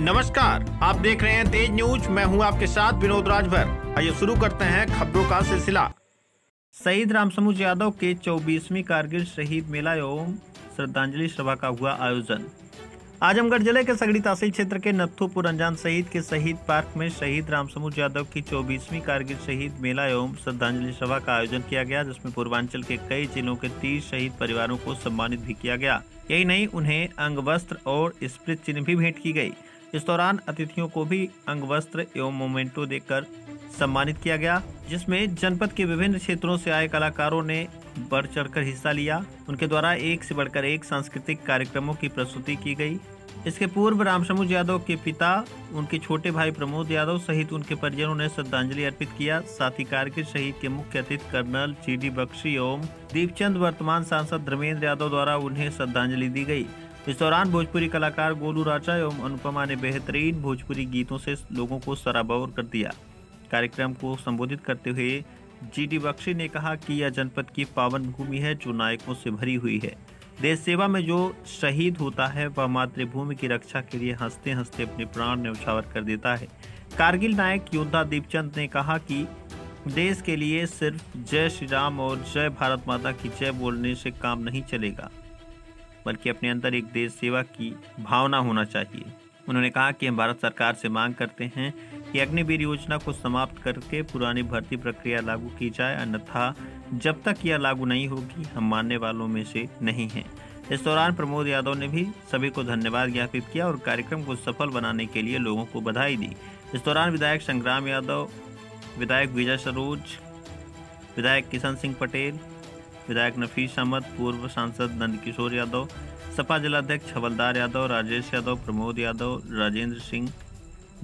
नमस्कार, आप देख रहे हैं तेज न्यूज। मैं हूं आपके साथ विनोद राजभर। आइए शुरू करते हैं खबरों का सिलसिला। शहीद रामसमुद्र यादव के 24वीं कारगिल शहीद मेला एवं श्रद्धांजलि सभा का हुआ आयोजन। आजमगढ़ जिले के सगड़ी तहसील क्षेत्र के नत्थूपुर अनजान शहीद के शहीद पार्क में शहीद रामसमुद्र यादव की 24वीं कारगिल शहीद मेला एवं श्रद्धांजलि सभा का आयोजन किया गया, जिसमें पूर्वांचल के कई जिलों के 30 शहीद परिवारों को सम्मानित भी किया गया। यही नहीं, उन्हें अंग वस्त्र और स्मृति चिन्ह भी भेंट की गई। इस दौरान अतिथियों को भी अंग वस्त्र एवं मोमेंटो देकर सम्मानित किया गया, जिसमें जनपद के विभिन्न क्षेत्रों से आए कलाकारों ने बढ़ चढ़कर हिस्सा लिया। उनके द्वारा एक से बढ़कर एक सांस्कृतिक कार्यक्रमों की प्रस्तुति की गई। इसके पूर्व रामसमुद्र यादव के पिता, उनके छोटे भाई प्रमोद यादव सहित उनके परिजनों ने श्रद्धांजलि अर्पित किया। साथ ही कारगिल शहीद के मुख्य अतिथि कर्नल GD बख्शी एवं दीपचंद वर्तमान सांसद धर्मेंद्र यादव द्वारा उन्हें श्रद्धांजलि दी गई। इस दौरान भोजपुरी कलाकार गोलू राजा एवं अनुपमा ने बेहतरीन भोजपुरी गीतों से लोगों को सराबोर कर दिया। कार्यक्रम को संबोधित करते हुए GD बख्शी ने कहा कि यह जनपद की पावन भूमि है जो नायकों से भरी हुई है। देश सेवा में जो शहीद होता है वह मातृभूमि की रक्षा के लिए हंसते हंसते अपने प्राण न्यौछावर कर देता है। कारगिल नायक योद्धा दीपचंद ने कहा कि देश के लिए सिर्फ जय श्री राम और जय भारत माता की जय बोलने से काम नहीं चलेगा, बल्कि अपने अंदर एक देश सेवा की भावना होना चाहिए। उन्होंने कहा कि हम भारत सरकार से मांग करते हैं कि अग्निवीर योजना को समाप्त करके पुरानी भर्ती प्रक्रिया लागू की जाए, अन्यथा जब तक यह लागू नहीं होगी हम मानने वालों में से नहीं हैं। इस दौरान प्रमोद यादव ने भी सभी को धन्यवाद ज्ञापित किया और कार्यक्रम को सफल बनाने के लिए लोगों को बधाई दी। इस दौरान विधायक संग्राम यादव, विधायक विजय सरोज, विधायक किशन सिंह पटेल, विधायक नफीस अहमद, पूर्व सांसद नंदकिशोर यादव, सपा जिलाध्यक्ष हवलदार यादव, राजेश यादव, प्रमोद यादव, राजेंद्र सिंह,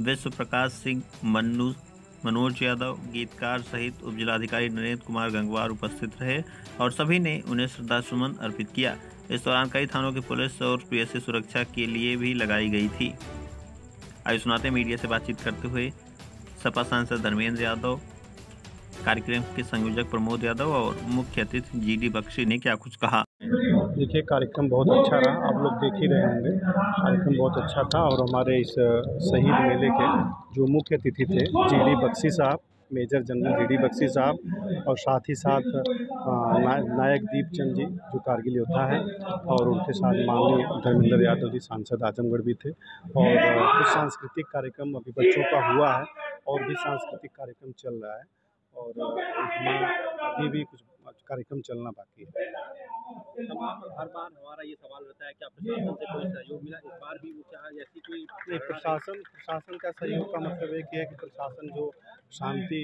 विश्व प्रकाश सिंह, मनोज यादव, गीतकार सहित उपजिलाधिकारी नरेंद्र कुमार गंगवार उपस्थित रहे और सभी ने उन्हें श्रद्धासुमन अर्पित किया। इस दौरान कई थानों की पुलिस और PSA सुरक्षा के लिए भी लगाई गई थी। आइए सुनाते मीडिया से बातचीत करते हुए सपा सांसद धर्मेंद्र यादव, कार्यक्रम के संयोजक प्रमोद यादव और मुख्य अतिथि GD बख्शी ने क्या कुछ कहा। देखिए, कार्यक्रम बहुत अच्छा रहा। आप लोग देख ही रहे होंगे, कार्यक्रम बहुत अच्छा था। और हमारे इस शहीद मेले के जो मुख्य अतिथि थे GD बख्शी साहब, मेजर जनरल GD बख्शी साहब, और साथ ही साथ नायक दीपचंद जी जो कारगिल योद्धा है, और उनके साथ माननीय धर्मेंद्र यादव जी सांसद आजमगढ़ भी थे। और कुछ सांस्कृतिक कार्यक्रम अभी बच्चों का हुआ है और भी सांस्कृतिक कार्यक्रम चल रहा है, और अभी भी कुछ कार्यक्रम चलना बाकी है। हर बार हमारा ये सवाल रहता है कि प्रशासन से कोई सहयोग मिला, इस बार भी ऐसी कोई प्रशासन का सहयोग का मतलब एक है कि प्रशासन जो शांति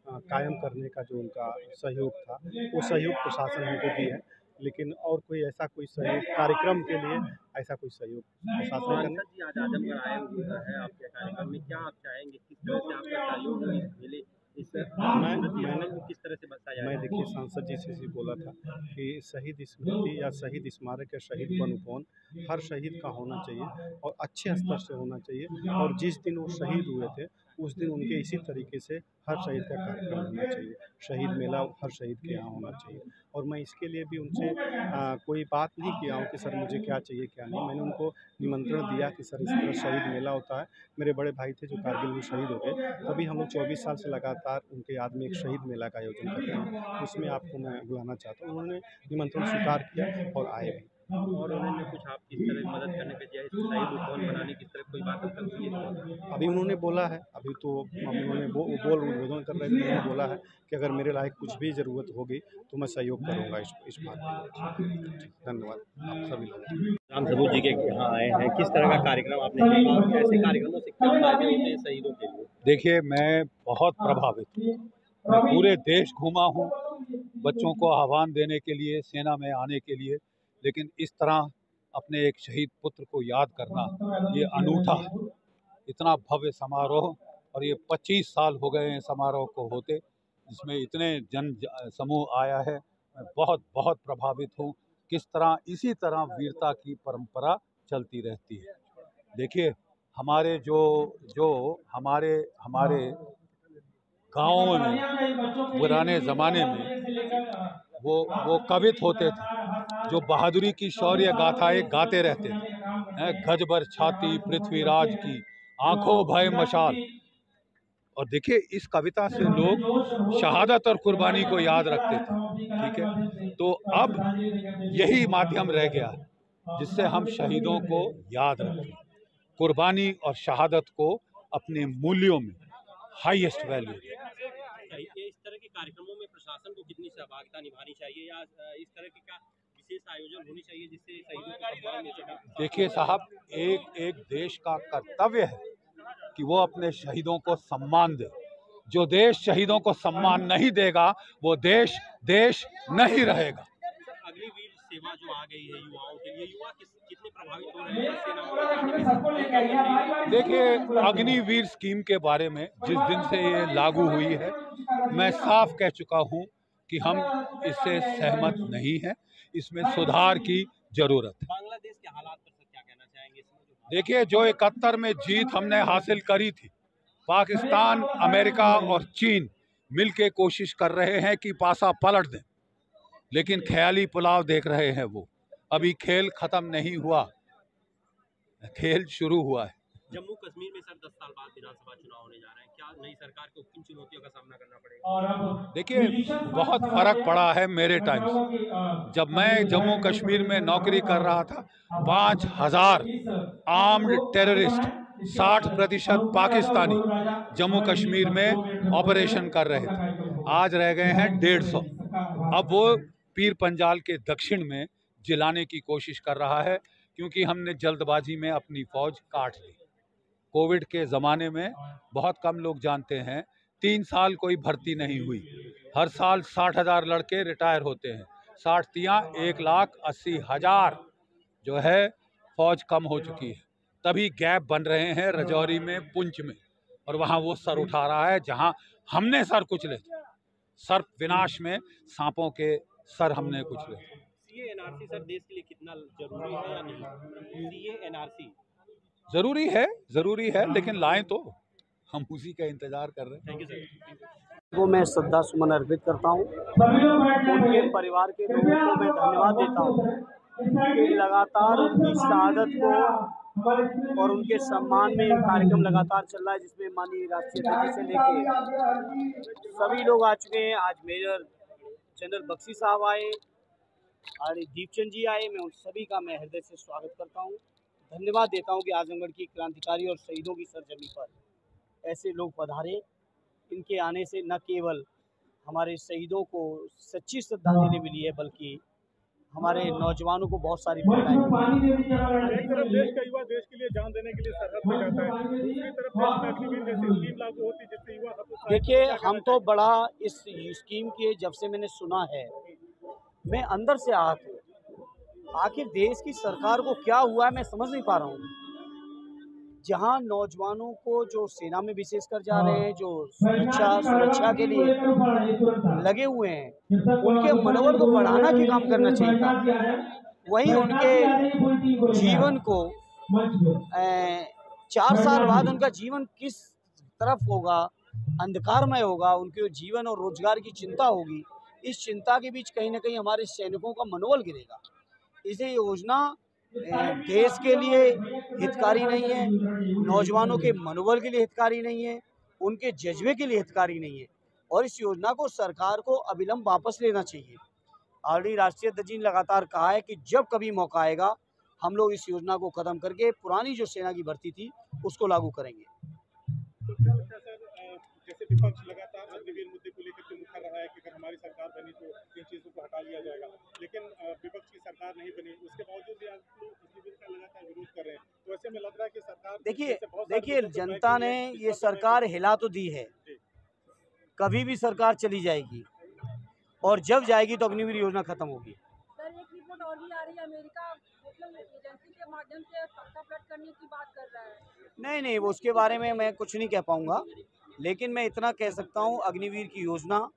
कायम करने का जो उनका सहयोग था, वो सहयोग प्रशासन हमको दी है। लेकिन और कोई ऐसा कोई सहयोग कार्यक्रम के लिए ऐसा कोई सहयोग प्रशासन का जी। आज आजमगढ़ आए हुए हैं आपके कार्यक्रम में, क्या आप चाहेंगे किस तरह से आपका सहयोग मिले, मैंने किस तरह से बताया? मैं देखिए सांसद जी से बोला था कि शहीद स्मृति या शहीद स्मारक या शहीद वन उपवन हर शहीद का होना चाहिए और अच्छे स्तर से होना चाहिए। और जिस दिन वो शहीद हुए थे उस दिन उनके इसी तरीके से हर शहीद का कार्यक्रम होना चाहिए। शहीद मेला हर शहीद के यहाँ होना चाहिए। और मैं इसके लिए भी उनसे कोई बात नहीं किया हूँ कि सर मुझे क्या चाहिए क्या नहीं। मैंने उनको निमंत्रण दिया कि सर इस तरह शहीद मेला होता है। मेरे बड़े भाई थे जो कारगिल में शहीद हो गए, तभी हम लोग 24 साल से लगातार उनके याद में एक शहीद मेला का आयोजन करते हैं। उसमें आपको मैं बुलाना चाहता हूँ। उन्होंने निमंत्रण स्वीकार किया और आए भी। और उन्होंने कुछ आपकी इस तरह मदद करने के लिए शहीद उपवन बनाने की तरह कोई बात तक की है? अभी उन्होंने बोला है, अभी तो उन्होंने उद्बोधन कर रहे थे, उन्होंने बोला है कि अगर मेरे लायक कुछ भी ज़रूरत होगी तो मैं सहयोग करूँगा इस बात में। धन्यवाद आप सभी लोगों। रामसमुद्र जी के यहाँ आए हैं, किस तरह का कार्यक्रम आपने देखा और ऐसे कार्यक्रमों से क्या फायदे होते हैं शहीदों के लिए? देखिए, मैं बहुत प्रभावित हूँ। मैं पूरे देश घूमा हूँ बच्चों को आह्वान देने के लिए, सेना में आने के लिए, लेकिन इस तरह अपने एक शहीद पुत्र को याद करना ये अनूठा है। इतना भव्य समारोह, और ये 25 साल हो गए हैं समारोह को होते, जिसमें इतने जन समूह आया है। मैं बहुत बहुत प्रभावित हूँ। किस तरह इसी तरह वीरता की परंपरा चलती रहती है। देखिए, हमारे जो हमारे गाँवों में पुराने ज़माने में वो कवित होते थे जो बहादुरी की शौर्य गाथाएं गाते रहते थे। गज भर छाती पृथ्वीराज की, आंखों भय मशाल। और देखिए इस कविता से लोग शहादत और कुर्बानी को याद रखते थे, ठीक है। तो अब यही माध्यम रह गया है जिससे हम शहीदों को याद रखें, कुर्बानी और शहादत को अपने मूल्यों में हाईएस्ट वैल्यू दें। ये इस तरह के कार्यक्रमों में प्रशासन को कितनी सहभागिता निभानी चाहिए या इस तरह के क्या विशेष आयोजन होनी चाहिए जिससे शहीदों को सम्मान मिल सके? देखिए साहब, एक देश का कर्तव्य है कि वो अपने शहीदों को सम्मान दे। जो देश शहीदों को सम्मान नहीं देगा वो देश नहीं रहेगा। अग्निवीर सेवा जो आ गई है युवाओं के लिए, युवा कितने प्रभावित हो रहे हैं सेनाओं में? देखिए अग्निवीर स्कीम के बारे में जिस दिन से ये लागू हुई है मैं साफ कह चुका हूँ कि हम इससे सहमत नहीं हैं। इसमें सुधार की जरूरत है। बांग्लादेश के हालात पर सर क्या कहना चाहेंगे इसमें? देखिए जो 71 में जीत हमने हासिल करी थी, पाकिस्तान, अमेरिका और चीन मिलके कोशिश कर रहे हैं कि पासा पलट दें, लेकिन ख्याली पुलाव देख रहे हैं वो। अभी खेल खत्म नहीं हुआ, खेल शुरू हुआ है। जम्मू कश्मीर में सर 10 साल बाद विधानसभा चुनाव होने जा रहे हैं, क्या नई सरकार को किन चुनौतियों का सामना करना पड़ेगा? देखिए बहुत फर्क पड़ा है मेरे टाइम से। जब मैं जम्मू कश्मीर में नौकरी कर रहा था 5000 आर्म्ड टेररिस्ट, 60% पाकिस्तानी जम्मू कश्मीर में ऑपरेशन कर रहे थे। आज रह गए हैं 150। अब वो पीर पंजाल के दक्षिण में जिलाने की कोशिश कर रहा है क्योंकि हमने जल्दबाजी में अपनी फौज काट ली। कोविड के ज़माने में बहुत कम लोग जानते हैं 3 साल कोई भर्ती नहीं हुई। हर साल 60,000 लड़के रिटायर होते हैं। 60 तियाँ 1,80,000 जो है फौज कम हो चुकी है। तभी गैप बन रहे हैं रजौरी में, पुंछ में, और वहाँ वो सर उठा रहा है जहाँ हमने सर कुचले थे। सर्प विनाश में सांपों के सर हमने कुचले थे। सीए एनआरसी सर देश के लिए कितना जरूरी है या नहीं? सीए एनआरसी ज़रूरी है लेकिन लाएं तो, हम उसी का इंतजार कर रहे हैं। Thank you sir. वो मैं श्रद्धा सुमन अर्पित करता हूँ। उनके परिवार के लोगों को मैं धन्यवाद देता हूँ कि लगातार उनकी शहादत को और उनके सम्मान में कार्यक्रम लगातार चल रहा है, जिसमें माननीय राष्ट्रीय अध्यक्ष से लेके सभी लोग आ चुके हैं। आज मेजर जनरल बख्शी साहब आए और दीपचंद जी आए। मैं उन सभी का मैं हृदय से स्वागत करता हूँ, धन्यवाद देता हूँ कि आजमगढ़ की क्रांतिकारी और शहीदों की सरजमी पर ऐसे लोग पधारे। इनके आने से न केवल हमारे शहीदों को सच्ची श्रद्धांजलि मिली है, बल्कि हमारे नौजवानों को बहुत सारी प्रेरणाएं। एक तरफ देश का युवा देश के लिए जान देने के लिए सरहद पे जाता है, दूसरी तरफ देश में अग्निवीर जैसी स्कीम लागू होती है जिससे युवा हतोत्साहित। देखिए हम तो बड़ा इस स्कीम के जब से मैंने सुना है मैं अंदर से आहत हूँ। आखिर देश की सरकार को क्या हुआ है मैं समझ नहीं पा रहा हूँ। जहाँ नौजवानों को जो सेना में विशेषकर जा रहे हैं, जो सुरक्षा के लिए लगे हुए हैं, उनके मनोबल को बढ़ाना की काम करना चाहिए था। वहीं उनके जीवन को 4 साल बाद उनका जीवन किस तरफ होगा, अंधकारमय होगा, उनके जीवन और रोजगार की चिंता होगी। इस चिंता के बीच कहीं ना कहीं हमारे सैनिकों का मनोबल गिरेगा। इसे योजना देश के लिए हितकारी नहीं है, नौजवानों के मनोबल के लिए हितकारी नहीं है, उनके जज्बे के लिए हितकारी नहीं है, और इस योजना को सरकार को अविलंब वापस लेना चाहिए। ऑलरेडी राष्ट्रीय अध्यक्ष जी ने लगातार कहा है कि जब कभी मौका आएगा हम लोग इस योजना को खत्म करके पुरानी जो सेना की भर्ती थी उसको लागू करेंगे। तो क्या लगता है सर, जैसे विपक्ष लगातार अग्निवीर मुद्दे को लेकर के मुखर रहा है कि अगर हमारी सरकार बनी तो इन चीज़ों को हटा लिया जाएगा, लेकिन विपक्ष की सरकार नहीं बनी, उसके बावजूद भी आप लोग अग्निवीर का लगातार विरोध कर रहे हैं। तो ऐसे में लग रहा है कि सरकार देखिए जनता ने ये सरकार हिला तो दी है, कभी भी सरकार चली जाएगी और जब जाएगी तो अग्निवीर योजना खत्म होगी। सर एक रिपोर्ट और भी आ रही है, अमेरिका मतलब एजेंसी के माध्यम से तख्ता फ्लैट करने की बात कर रहा है। नहीं, उसके बारे में मैं कुछ नहीं कह पाऊंगा, लेकिन मैं इतना कह सकता हूं अग्निवीर की योजना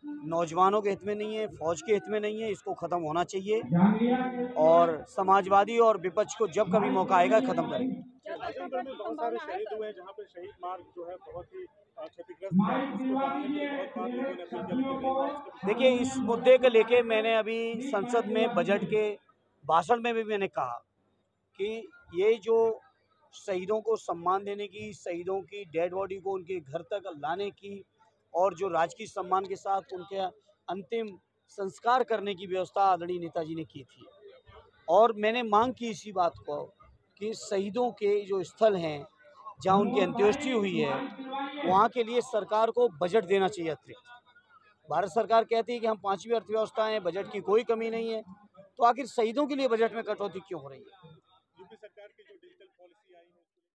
नौजवानों के हित में नहीं है, फौज के हित में नहीं है। इसको खत्म होना चाहिए और समाजवादी और विपक्ष को जब कभी मौका आएगा खत्म करेंगे। बहुत सारे शहीद हुए हैं जहाँ पे शहीद मार्ग जो है बहुत ही क्षतिग्रस्त है, उसको बनाने के लिए बहुत बार लोगों ने अपील की। देखिए इस मुद्दे को लेके मैंने अभी संसद में बजट के भाषण में भी मैंने कहा कि ये जो शहीदों को सम्मान देने की, शहीदों की डेड बॉडी को उनके घर तक लाने की और जो राजकीय सम्मान के साथ उनके अंतिम संस्कार करने की व्यवस्था आदरणीय नेताजी ने की थी। और मैंने मांग की इसी बात को कि शहीदों के जो स्थल हैं जहां उनकी अंत्येष्टि हुई है वहां के लिए सरकार को बजट देना चाहिए अतिरिक्त। भारत सरकार कहती है कि हम 5वीं अर्थव्यवस्था हैं, बजट की कोई कमी नहीं है, तो आखिर शहीदों के लिए बजट में कटौती क्यों हो रही है?